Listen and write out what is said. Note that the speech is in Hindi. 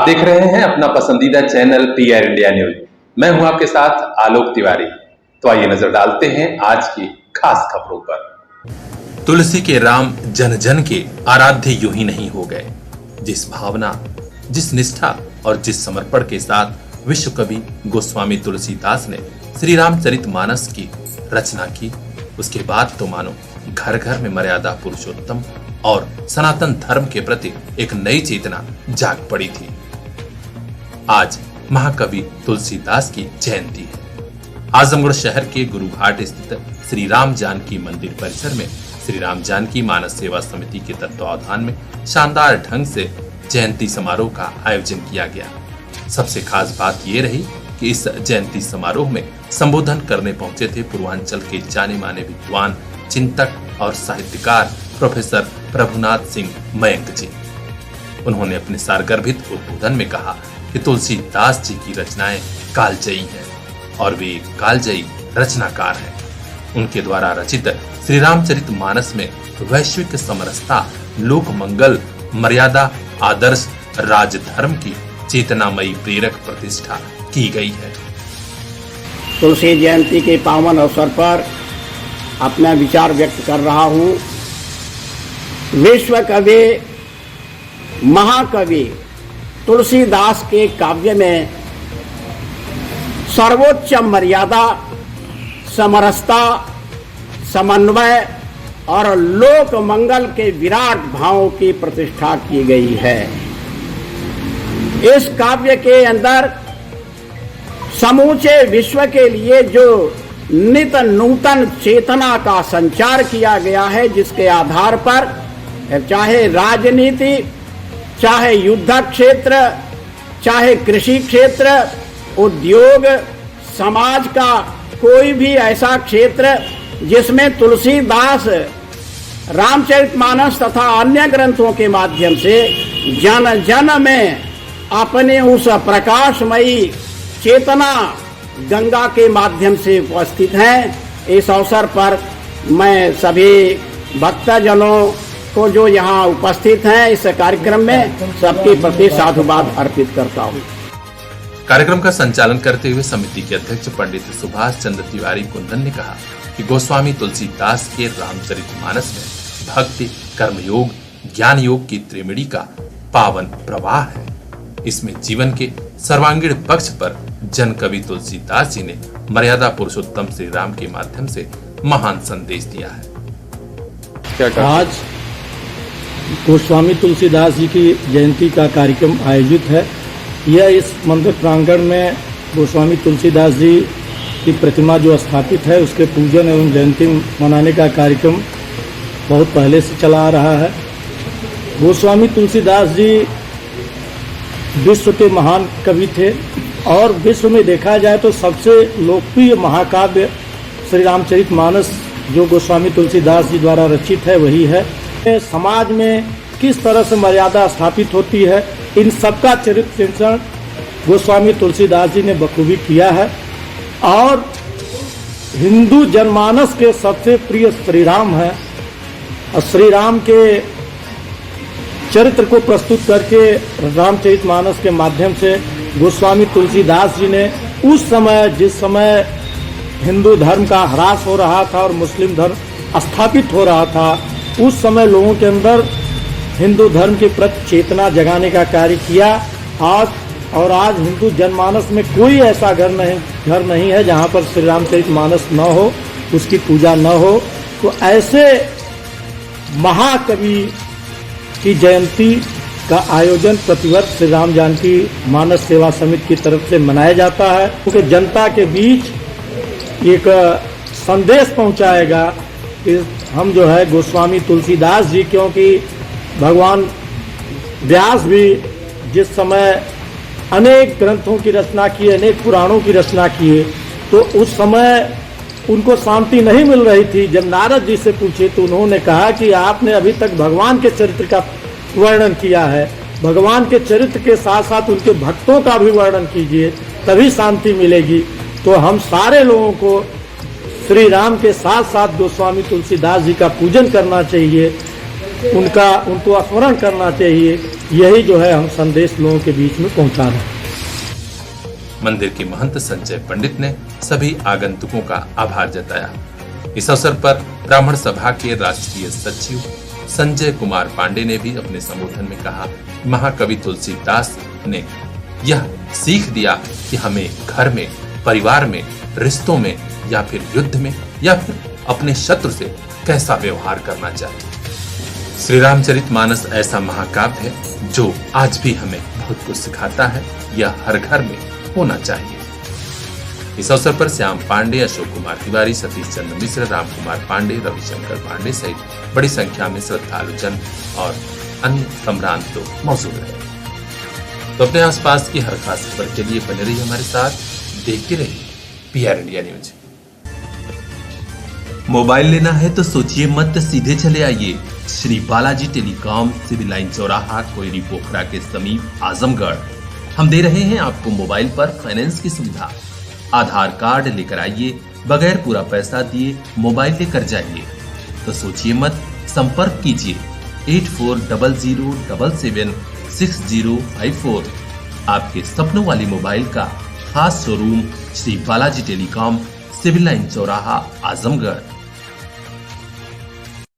देख रहे हैं अपना पसंदीदा चैनल PR इंडिया न्यूज। मैं हूं आपके साथ आलोक तिवारी। तो आइए नजर डालते हैं आज की खास खबरों पर। तुलसी के राम जन जन के आराध्य यूं ही नहीं हो गए। जिस भावना, जिस निष्ठा और जिस समर्पण के साथ विश्व कवि गोस्वामी तुलसीदास ने श्री रामचरितमानस की रचना की, उसके बाद तो मानो घर घर में मर्यादा पुरुषोत्तम और सनातन धर्म के प्रति एक नई चेतना जाग पड़ी थी। आज महाकवि तुलसीदास की जयंती है। आजमगढ़ शहर के गुरुघाट स्थित श्री राम जानकी मंदिर परिसर में श्री राम जानकी मानस सेवा समिति के तत्वावधान में शानदार ढंग से जयंती समारोह का आयोजन किया गया। सबसे खास बात ये रही कि इस जयंती समारोह में संबोधन करने पहुंचे थे पूर्वांचल के जाने माने विद्वान, चिंतक और साहित्यकार प्रोफेसर प्रभुनाथ सिंह मयंक जी। उन्होंने अपने सारगर्भित उद्बोधन में कहा कि तुलसीदास जी की रचनाएं कालजयी हैं और वे एक कालजयी रचनाकार हैं। उनके द्वारा रचित श्री रामचरितमानस में वैश्विक समरसता, लोक मंगल, मर्यादा, आदर्श, राजधर्म की चेतनामयी प्रेरक प्रतिष्ठा की गई है। तुलसी जयंती के पावन अवसर पर अपना विचार व्यक्त कर रहा हूँ। विश्व कवि, महाकवि तुलसीदास के काव्य में सर्वोच्च मर्यादा, समरसता, समन्वय और लोक मंगल के विराट भावों की प्रतिष्ठा की गई है। इस काव्य के अंदर समूचे विश्व के लिए जो नित नूतन चेतना का संचार किया गया है, जिसके आधार पर चाहे राजनीति, चाहे युद्ध क्षेत्र, चाहे कृषि क्षेत्र, उद्योग, समाज का कोई भी ऐसा क्षेत्र जिसमें तुलसीदास रामचरितमानस तथा अन्य ग्रंथों के माध्यम से जन जन में अपने उस प्रकाशमयी चेतना गंगा के माध्यम से उपस्थित हैं। इस अवसर पर मैं सभी भक्तजनों को जो यहाँ उपस्थित हैं इस कार्यक्रम में, सबके प्रति साधुवाद अर्पित करता हूँ। कार्यक्रम का संचालन करते हुए समिति के अध्यक्ष पंडित सुभाष चंद्र तिवारी कुंदन ने कहा कि गोस्वामी तुलसीदास के रामचरितमानस में भक्ति, कर्मयोग, ज्ञान योग की त्रिवेणी का पावन प्रवाह है। इसमें जीवन के सर्वांगीण पक्ष पर जन कवि तुलसीदास जी ने मर्यादा पुरुषोत्तम श्री राम के माध्यम से महान संदेश दिया है। आज गोस्वामी तुलसीदास जी की जयंती का कार्यक्रम आयोजित है। यह इस मंदिर प्रांगण में गोस्वामी तुलसीदास जी की प्रतिमा जो स्थापित है उसके पूजन एवं जयंती मनाने का कार्यक्रम बहुत पहले से चला आ रहा है। गोस्वामी तुलसीदास जी विश्व के महान कवि थे और विश्व में देखा जाए तो सबसे लोकप्रिय महाकाव्य श्री रामचरितमानस जो गोस्वामी तुलसीदास जी द्वारा रचित है वही है। समाज में किस तरह से मर्यादा स्थापित होती है, इन सबका चरित्र चिंतन गोस्वामी तुलसीदास जी ने बखूबी किया है। और हिंदू जनमानस के सबसे प्रिय श्री राम है और श्री राम के चरित्र को प्रस्तुत करके रामचरितमानस के माध्यम से गोस्वामी तुलसीदास जी ने उस समय, जिस समय हिंदू धर्म का ह्रास हो रहा था और मुस्लिम धर्म स्थापित हो रहा था, उस समय लोगों के अंदर हिंदू धर्म के प्रति चेतना जगाने का कार्य किया। आज हिंदू जनमानस में कोई ऐसा घर नहीं है जहाँ पर श्री रामचरितमानस न हो, उसकी पूजा न हो। तो ऐसे महाकवि की जयंती का आयोजन प्रतिवर्ष श्री राम जानकी मानस सेवा समिति की तरफ से मनाया जाता है, क्योंकि जनता के बीच एक संदेश पहुंचाएगा कि हम जो है गोस्वामी तुलसीदास जी, क्योंकि भगवान व्यास भी जिस समय अनेक ग्रंथों की रचना की, अनेक पुराणों की रचना किए, तो उस समय उनको शांति नहीं मिल रही थी। जब नारद जी से पूछे तो उन्होंने कहा कि आपने अभी तक भगवान के चरित्र का वर्णन किया है, भगवान के चरित्र के साथ साथ उनके भक्तों का भी वर्णन कीजिए, तभी शांति मिलेगी। तो हम सारे लोगों को श्री राम के साथ साथ गोस्वामी तुलसीदास जी का पूजन करना चाहिए, उनको स्मरण करना चाहिए। यही जो है हम संदेश लोगों के बीच में पहुंचा रहे हैं। मंदिर के महंत संजय पंडित ने सभी आगंतुकों का आभार जताया। इस अवसर पर ब्राह्मण सभा के राष्ट्रीय सचिव संजय कुमार पांडे ने भी अपने संबोधन में कहा, महाकवि तुलसीदास ने यह सीख दिया कि हमें घर में, परिवार में, रिश्तों में या फिर युद्ध में या फिर अपने शत्रु से कैसा व्यवहार करना चाहिए। श्री रामचरितमानस ऐसा महाकाव्य है जो आज भी हमें बहुत कुछ सिखाता है। यह हर घर में होना चाहिए। इस अवसर पर श्याम पांडे, अशोक कुमार तिवारी, सतीश चंद्र मिश्र, राम कुमार पांडे, रविशंकर पांडे सहित बड़ी संख्या में श्रद्धालु जन और अन्य सम्रांत लोग मौजूद रहे। तो अपने आसपास की हर खास खबर के लिए बने रहिए हमारे साथ, देखते रहिए PR इंडिया न्यूज। मोबाइल लेना है तो सोचिए मत, सीधे चले आइए Shri Balaji telecom, civil line चौराहा, कोयरी पोखरा के समीप, आजमगढ़। हम दे रहे हैं आपको मोबाइल पर फाइनेंस की सुविधा। आधार कार्ड लेकर आइए, बगैर पूरा पैसा दिए मोबाइल लेकर जाइए। तो सोचिए मत, संपर्क कीजिए 8400776054। आपके सपनों वाली मोबाइल का खास showroom Shri Balaji telecom, civil line चौराहा, आजमगढ़।